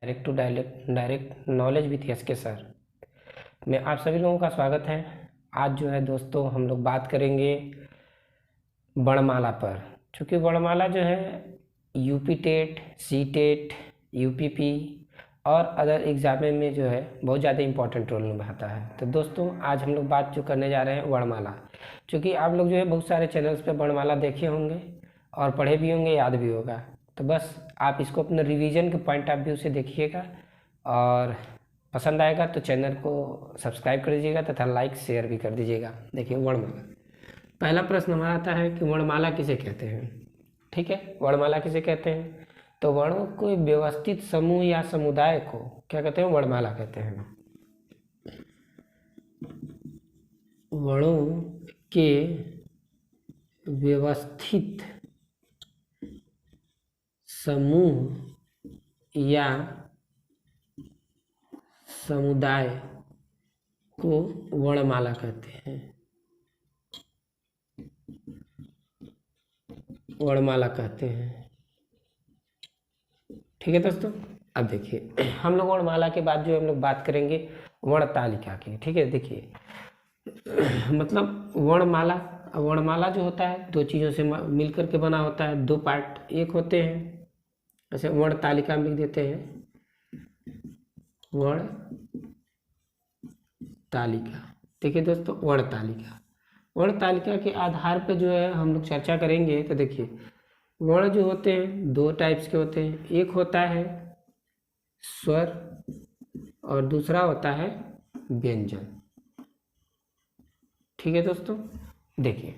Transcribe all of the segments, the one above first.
Direct to direct knowledge with यस के sir में आप सभी लोगों का स्वागत है। आज जो है दोस्तों हम लोग बात करेंगे वर्णमाला पर। चूँकि वर्णमाला जो है UP TET, C TET, UPP और अदर एग्जाम में जो है बहुत ज़्यादा इंपॉर्टेंट रोल निभाता है। तो दोस्तों आज हम लोग बात जो करने जा रहे हैं वर्णमाला। चूँकि आप लोग जो है बहुत सारे चैनल्स पे वर्णमाला देखे होंगे और पढ़े भी होंगे, याद भी होगा। तो बस आप इसको अपने रिवीजन के पॉइंट ऑफ व्यू से देखिएगा और पसंद आएगा तो चैनल को सब्सक्राइब कर दीजिएगा तथा लाइक शेयर भी कर दीजिएगा। देखिए वर्णमाला, पहला प्रश्न हमारा आता है कि वर्णमाला किसे कहते हैं। ठीक है, वर्णमाला किसे कहते हैं? तो वर्णों को व्यवस्थित समूह या समुदाय को क्या कहते हैं? वर्णमाला कहते हैं। वर्णों के व्यवस्थित समूह या समुदाय को वर्णमाला कहते हैं। वर्णमाला कहते हैं। ठीक है दोस्तों, अब देखिए हम लोग वर्णमाला के बाद जो हम लोग बात करेंगे वर्ण तालिका की। ठीक है, देखिए मतलब वर्णमाला जो होता है दो चीज़ों से मिलकर के बना होता है, दो पार्ट एक होते हैं। ऐसे वर्ण तालिका में लिख देते हैं वर्ण तालिका। देखिए दोस्तों वर्ण तालिका के आधार पर जो है हम लोग चर्चा करेंगे। तो देखिए वर्ण जो होते हैं दो टाइप्स के होते हैं, एक होता है स्वर और दूसरा होता है व्यंजन। ठीक है दोस्तों, देखिए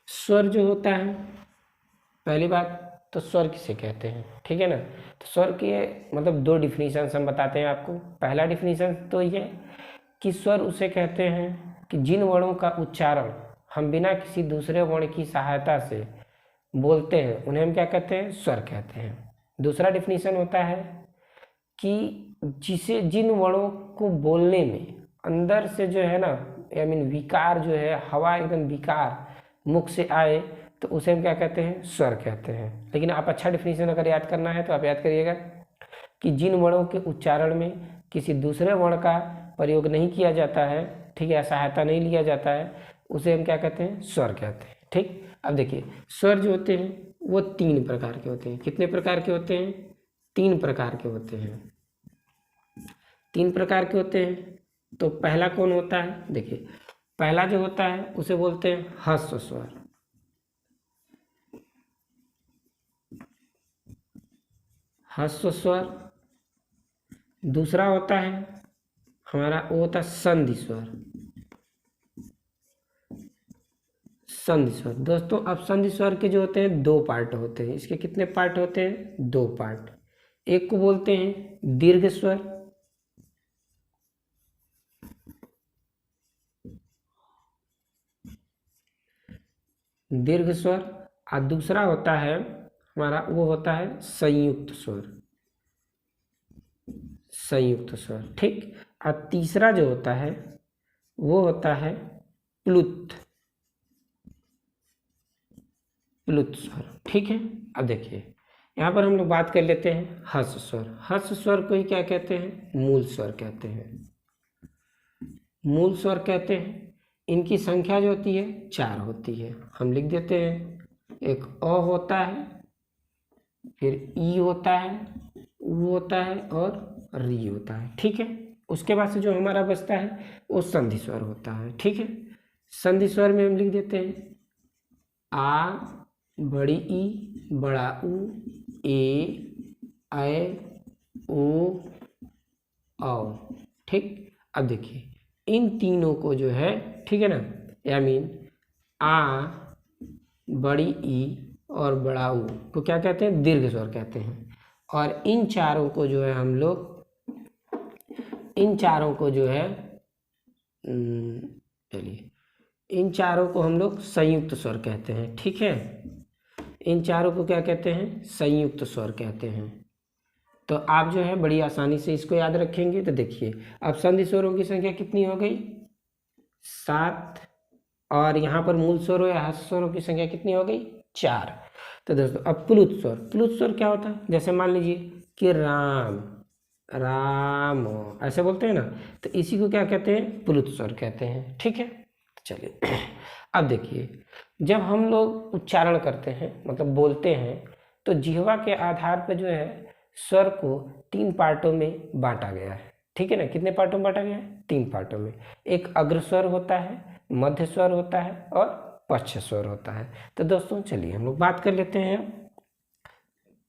स्वर जो होता है, पहली बात तो स्वर किसे कहते हैं, ठीक है ना। तो स्वर के मतलब दो डिफिनीशन हम बताते हैं आपको। पहला डिफिनीशन तो ये कि स्वर उसे कहते हैं कि जिन वर्णों का उच्चारण हम बिना किसी दूसरे वर्ण की सहायता से बोलते हैं उन्हें हम क्या कहते हैं? स्वर कहते हैं। दूसरा डिफिनीशन होता है कि जिन वर्णों को बोलने में अंदर से जो है ना विकार जो है, हवा एकदम विकार मुख से आए तो उसे हम क्या कहते हैं? स्वर कहते हैं। लेकिन आप अच्छा डिफिनीशन अगर याद करना है तो आप याद करिएगा कि जिन वर्णों के उच्चारण में किसी दूसरे वर्ण का प्रयोग नहीं किया जाता है, ठीक है, सहायता नहीं लिया जाता है, उसे हम क्या कहते हैं? स्वर कहते हैं। ठीक, अब देखिए स्वर जो होते हैं वो तीन प्रकार के होते हैं। कितने प्रकार के होते हैं? तीन प्रकार के होते हैं। तीन प्रकार के होते हैं। तो पहला कौन होता है? देखिए पहला जो होता है उसे बोलते हैं ह्रस्व स्वर। ह्रस्व स्वर। दूसरा होता है हमारा वो होता है संधि स्वर। संधि स्वर दोस्तों, अब संधि स्वर के जो होते हैं दो पार्ट होते हैं। इसके कितने पार्ट होते हैं? दो पार्ट। एक को बोलते हैं दीर्घ स्वर, दीर्घ स्वर, और दूसरा होता है हमारा वो होता है संयुक्त स्वर। संयुक्त स्वर, ठीक। और तीसरा जो होता है वो होता है प्लुत स्वर। ठीक है, अब देखिए यहाँ पर हम लोग बात कर लेते हैं ह्रस्व स्वर। ह्रस्व स्वर को ही क्या कहते हैं? मूल स्वर कहते हैं। मूल स्वर कहते हैं। इनकी संख्या जो होती है 4 होती है। हम लिख देते हैं, एक अ होता है, फिर ई होता है, उ होता है और री होता है। ठीक है, उसके बाद से जो हमारा बचता है वो संधि स्वर होता है। ठीक है, संधि स्वर में हम लिख देते हैं आ, बड़ी ई, बड़ा उ, ए, ओ, औ। ठीक, अब देखिए इन तीनों को जो है, ठीक है ना, आ, बड़ी ई और बड़ा ऊ को क्या कहते हैं? दीर्घ स्वर कहते हैं। और इन चारों को जो है हम लोग, इन चारों को जो है चलिए इन चारों को हम लोग संयुक्त स्वर कहते हैं। ठीक है, इन चारों को क्या कहते हैं? संयुक्त स्वर कहते हैं। तो आप जो है बड़ी आसानी से इसको याद रखेंगे। तो देखिए अब संधि स्वरों की संख्या कितनी हो गई? 7। और यहाँ पर मूल स्वरों या ह्रस्व स्वरों की संख्या कितनी हो गई? 4। तो दोस्तों अब प्लुत स्वर क्या होता है? जैसे मान लीजिए कि राम, राम, ऐसे बोलते हैं ना, तो इसी को क्या कहते हैं, प्लुत स्वर कहते हैं। ठीक है, चलिए अब देखिए, जब हम लोग उच्चारण करते हैं मतलब बोलते हैं, तो जिह्वा के आधार पर जो है स्वर को 3 पार्टों में बांटा गया है। ठीक है ना, कितने पार्टों में बांटा गया है, 3 पार्टों में। एक अग्र स्वर होता है, मध्य स्वर होता है और पश्च स्वर होता है। तो दोस्तों चलिए हम लोग बात कर लेते हैं,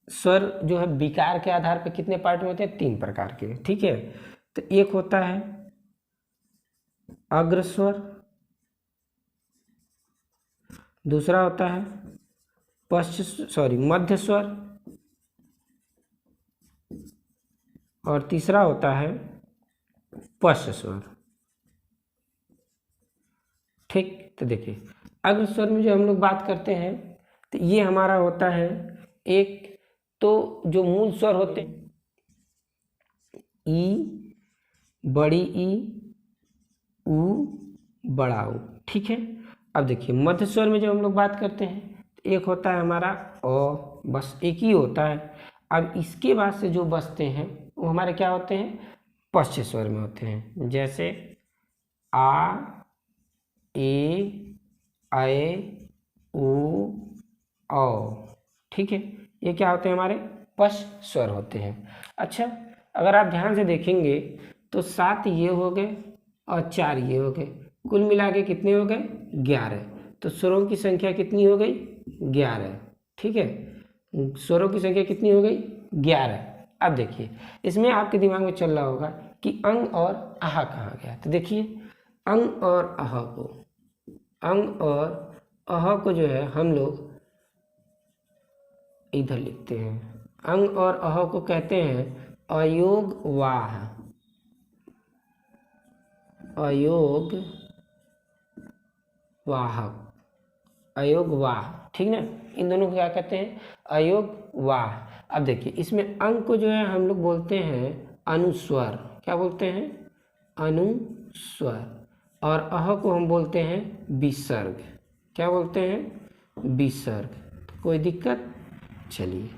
स्वर जो है विकार के आधार पर कितने पार्ट में होते हैं, 3 प्रकार के। ठीक है, तो एक होता है अग्र स्वर, दूसरा होता है मध्य स्वर, और तीसरा होता है पश्च स्वर। ठीक, तो देखिए अग्र स्वर में जो हम लोग बात करते हैं, तो ये हमारा होता है एक, तो जो मूल स्वर होते हैं ई, बड़ी ई, ऊ, बड़ा ऊ। ठीक है, अब देखिए मध्य स्वर में जब हम लोग बात करते हैं, तो एक होता है हमारा अ, बस एक ही होता है। अब इसके बाद से जो बचते हैं वो हमारे क्या होते हैं, पश्च स्वर में होते हैं, जैसे आ, ए, ऐ, ऊ, औ। ठीक है, ये क्या होते हैं, हमारे पश्च स्वर होते हैं। अच्छा, अगर आप ध्यान से देखेंगे तो 7 ये हो गए और 4 ये हो गए, कुल मिला के कितने हो गए, 11। तो स्वरों की संख्या कितनी हो गई, 11। ठीक है, स्वरों की संख्या कितनी हो गई, 11। अब देखिए इसमें आपके दिमाग में चल रहा होगा कि अंग और आह कहाँ गया। तो देखिए अंग और आह को जो है हम लोग इधर लिखते हैं। अंग और आह को कहते हैं अयोग वाह, अयोग वाहक, अयोग वाह। ठीक ना, इन दोनों को क्या कहते हैं, अयोग वाह। अब देखिए इसमें अंग को जो है हम लोग बोलते हैं अनुस्वर, क्या बोलते हैं, अनुस्वर, और अह को हम बोलते हैं विसर्ग, क्या बोलते हैं, विसर्ग। कोई दिक्कत, चलिए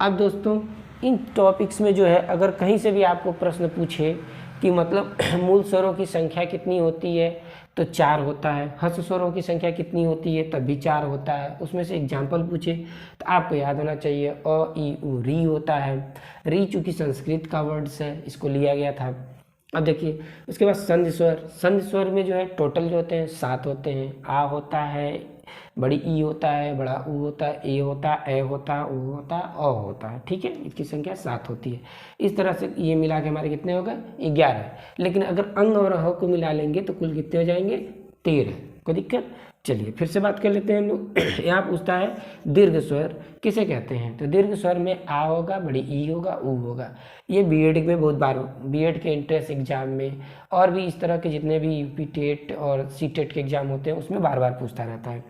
अब दोस्तों इन टॉपिक्स में जो है अगर कहीं से भी आपको प्रश्न पूछे कि मतलब मूल स्वरों की संख्या कितनी होती है, तो 4 होता है। हर्ष स्वरों की संख्या कितनी होती है, तब भी 4 होता है। उसमें से एग्जाम्पल पूछे तो आपको याद होना चाहिए अ, ई, उ, री होता है। री चूँकि संस्कृत का वर्ड्स है, इसको लिया गया था। अब देखिए उसके बाद संधि स्वर, संधि स्वर में जो है टोटल जो होते हैं 7 होते हैं। आ होता है, बड़ी ई होता है, बड़ा ऊ होता है, ए होता है, ए होता है, ऊ होता है, अ होता है। ठीक है, इसकी संख्या 7 होती है। इस तरह से ये मिला के हमारे कितने हो गए, 11। लेकिन अगर अंग और अह को मिला लेंगे तो कुल कितने हो जाएंगे, 13। कोई दिक्कत, चलिए फिर से बात कर लेते हैं हम लोग। यहाँ पूछता है दीर्घ स्वर किसे कहते हैं, तो दीर्घ स्वर में आ होगा, बड़ी ई होगा, ऊ होगा। ये बीएड में बहुत बार, बीएड के एंट्रेंस एग्जाम में और भी इस तरह के जितने भी यूपी टेट और सी टेट के एग्जाम होते हैं उसमें बार बार पूछता रहता है।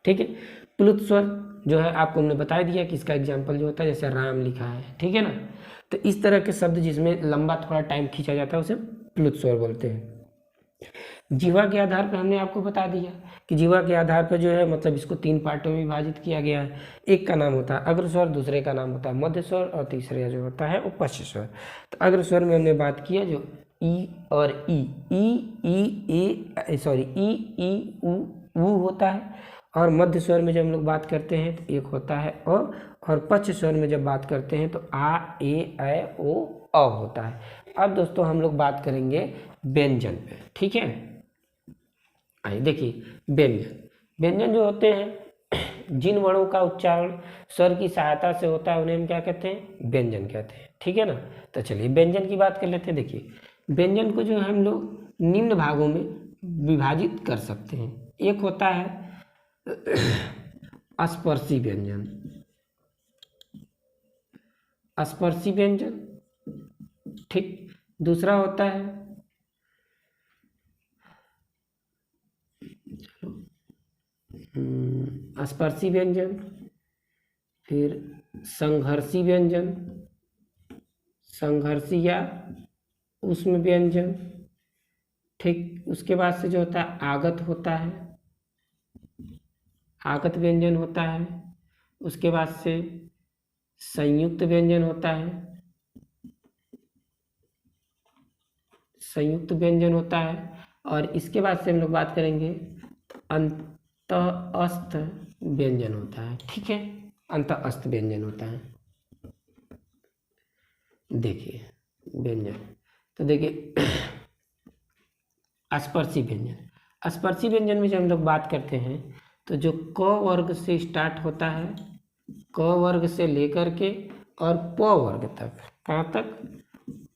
ठीक है, प्लुत स्वर जो है आपको हमने बता दिया कि इसका एग्जाम्पल जो होता है, जैसे राम लिखा है। ठीक है ना, तो इस तरह के शब्द जिसमें लंबा थोड़ा टाइम खींचा जाता है उसे प्लुत स्वर बोलते हैं। जीवा के आधार पर हमने आपको बता दिया कि जीवा के आधार पर जो है मतलब इसको 3 पार्टों में विभाजित किया गया है। एक का नाम होता है अग्र स्वर, दूसरे का नाम होता है मध्य स्वर, और तीसरे जो होता है वो पश्च स्वर। तो अग्र स्वर में हमने बात किया जो ई और ई, ई ऊ होता है। और मध्य स्वर में जब हम लोग बात करते हैं तो एक होता है अ, और पश्च स्वर में जब बात करते हैं तो आ, ए, ऐ, ओ, अ होता है। अब दोस्तों हम लोग बात करेंगे व्यंजन पे। ठीक है, आइए देखिए व्यंजन, व्यंजन जो होते हैं जिन वर्णों का उच्चारण स्वर की सहायता से होता है उन्हें हम क्या कहते हैं, व्यंजन कहते हैं। ठीक है ना, तो चलिए व्यंजन की बात कर लेते हैं। देखिए व्यंजन को जो है हम लोग निम्न भागों में विभाजित कर सकते हैं। एक होता है स्पर्शी व्यंजन, स्पर्शी व्यंजन। ठीक, दूसरा होता है स्पर्शी व्यंजन, फिर संघर्षी व्यंजन, संघर्षी या उष्म व्यंजन। ठीक, उसके बाद से जो होता है आगत होता है, आगत व्यंजन होता है। उसके बाद से संयुक्त व्यंजन होता है, संयुक्त व्यंजन होता है। और इसके बाद से हम लोग बात करेंगे तो अंतःस्थ व्यंजन होता है। ठीक है, अंतःस्थ व्यंजन होता है। देखिए व्यंजन, तो देखिए स्पर्शी व्यंजन। स्पर्शी व्यंजन में जब हम लोग बात करते हैं तो जो क वर्ग से स्टार्ट होता है, क वर्ग से लेकर के और प वर्ग तक, कहाँ तक,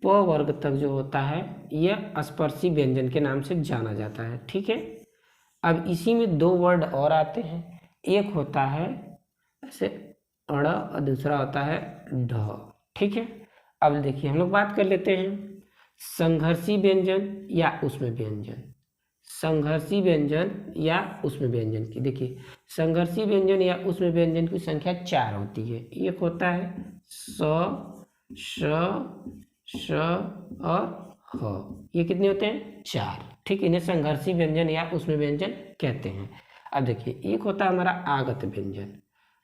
प वर्ग तक जो होता है यह स्पर्शी व्यंजन के नाम से जाना जाता है। ठीक है, अब इसी में दो वर्ड और आते हैं, एक होता है ऐसे अड़ और दूसरा होता है ढ। ठीक है, अब देखिए हम लोग बात कर लेते हैं संघर्षी व्यंजन या उसमें व्यंजन। संघर्षी व्यंजन या उसमें व्यंजन की, देखिए संघर्षी व्यंजन या उसमें व्यंजन की संख्या 4 होती है। एक होता है स, श और ह, ये कितने होते हैं, 4। ठीक, इन्हें संघर्षी व्यंजन या उसमें व्यंजन कहते हैं। अब देखिए एक होता है हमारा आगत व्यंजन।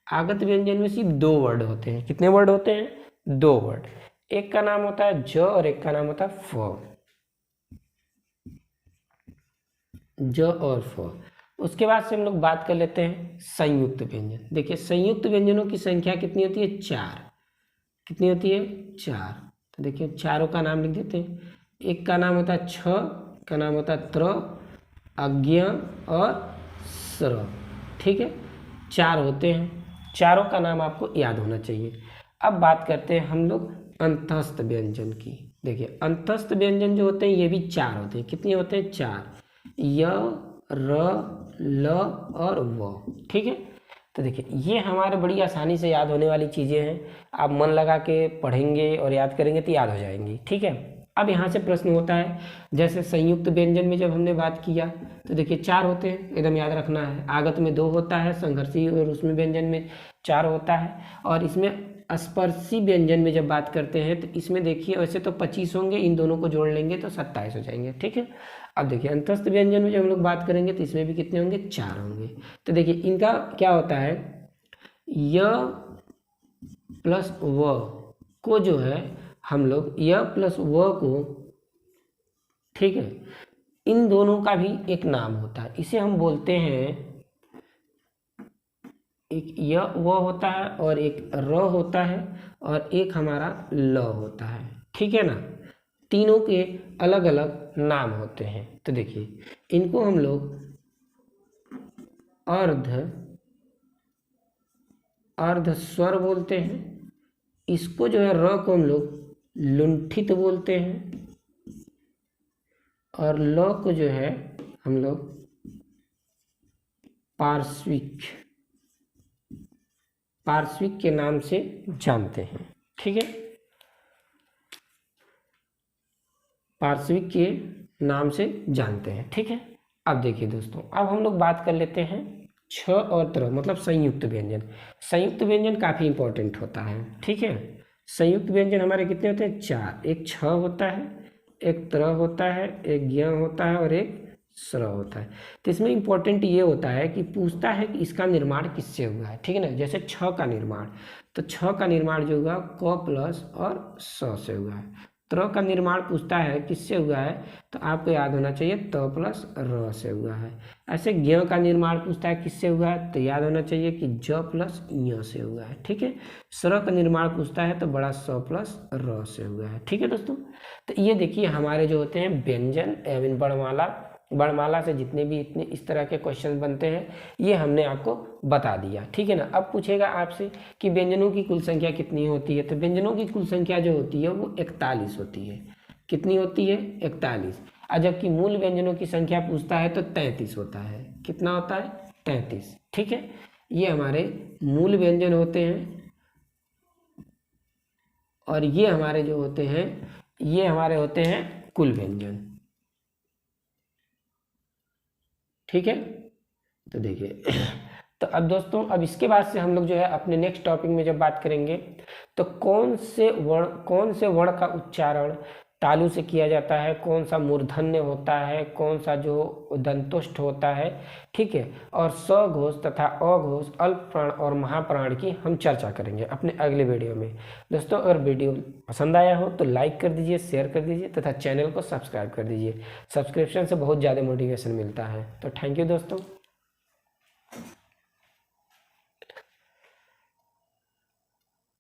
आगत व्यंजन में सिर्फ 2 वर्ड होते हैं। कितने वर्ड होते हैं, 2 वर्ड। एक का नाम होता है ज और एक का नाम होता है फ, ज और फ। उसके बाद से हम लोग बात कर लेते हैं संयुक्त व्यंजन। देखिए संयुक्त व्यंजनों की संख्या कितनी होती है, 4। कितनी होती है, 4। तो देखिए चारों का नाम लिख देते हैं। एक का नाम होता है छ, का नाम होता है त्र, अज्ञ और स्र। ठीक है, 4 होते हैं, चारों का नाम आपको याद होना चाहिए। अब बात करते हैं हम लोग अंतःस्थ व्यंजन की। देखिए अंतःस्थ व्यंजन जो होते हैं ये भी 4 होते हैं। कितने होते हैं, 4, य, र, ल और व। ठीक है, तो देखिए ये हमारे बड़ी आसानी से याद होने वाली चीज़ें हैं। आप मन लगा के पढ़ेंगे और याद करेंगे तो याद हो जाएंगी। ठीक है, अब यहाँ से प्रश्न होता है, जैसे संयुक्त व्यंजन में जब हमने बात किया तो देखिए 4 होते हैं, एकदम याद रखना है। आगत में 2 होता है, संघर्षी और उसमें व्यंजन में 4 होता है। और इसमें स्पर्शी व्यंजन में जब बात करते हैं तो इसमें देखिए वैसे तो 25 होंगे, इन दोनों को जोड़ लेंगे तो 27 हो जाएंगे। ठीक है, अब देखिए अंतःस्थ व्यंजन में जब हम लोग बात करेंगे तो इसमें भी कितने होंगे, 4 होंगे। तो देखिए इनका क्या होता है, य प्लस व को जो है हम लोग य प्लस व को, ठीक है, इन दोनों का भी एक नाम होता है। इसे हम बोलते हैं, एक य व होता है और एक र होता है और एक हमारा ल होता है। ठीक है ना, तीनों के अलग अलग नाम होते हैं। तो देखिए इनको हम लोग अर्ध स्वर बोलते हैं। इसको जो है र को हम लोग लुंठित बोलते हैं और ल को जो है हम लोग पार्श्विक के नाम से जानते हैं। ठीक है, पार्श्विक के नाम से जानते हैं। ठीक है, अब देखिए दोस्तों, अब हम लोग बात कर लेते हैं छ और त्र, मतलब संयुक्त व्यंजन। संयुक्त व्यंजन काफ़ी इंपॉर्टेंट होता है। ठीक है, संयुक्त व्यंजन हमारे कितने होते हैं, 4। एक छ होता है, एक त्र होता है, एक ज्ञ होता है और एक स्र होता है। तो इसमें इंपॉर्टेंट ये होता है कि पूछता है कि इसका निर्माण किससे हुआ है। ठीक है ना, जैसे छ का निर्माण, तो छ का निर्माण जो हुआ क प्लस और स से हुआ है। त्र का निर्माण पूछता है किससे हुआ है, तो आपको याद होना चाहिए त प्लस र से हुआ है। ऐसे ज्ञ का निर्माण पूछता है किससे हुआ है, तो याद होना चाहिए कि ज प्लस ञ से हुआ है। ठीक है, स्र का निर्माण पूछता है तो बड़ा स प्लस र से हुआ है। ठीक है दोस्तों, तो ये देखिए हमारे जो होते हैं व्यंजन एवं वर्णमाला से जितने भी इतने इस तरह के क्वेश्चन बनते हैं ये हमने आपको बता दिया। ठीक है ना, अब पूछेगा आपसे कि व्यंजनों की कुल संख्या कितनी होती है, तो व्यंजनों की कुल संख्या जो होती है वो 41 होती है। कितनी होती है, 41। और जबकि मूल व्यंजनों की संख्या पूछता है तो 33 होता है। कितना होता है, 33। ठीक है, ये हमारे मूल व्यंजन होते हैं और ये हमारे जो होते हैं ये हमारे होते हैं कुल व्यंजन। ठीक है, तो देखिए तो अब दोस्तों, अब इसके बाद से हम लोग जो है अपने नेक्स्ट टॉपिक में जब बात करेंगे तो कौन से वर्ण का उच्चारण तालु से किया जाता है, कौन सा मूर्धन्य होता है, कौन सा जो दंतुष्ट होता है, ठीक है। और सघोष तथा अघोष, अल्प प्राण और महाप्राण की हम चर्चा करेंगे अपने अगले वीडियो में। दोस्तों अगर वीडियो पसंद आया हो तो लाइक कर दीजिए, शेयर कर दीजिए तथा चैनल को सब्सक्राइब कर दीजिए। सब्सक्रिप्शन से बहुत ज़्यादा मोटिवेशन मिलता है। तो थैंक यू दोस्तों।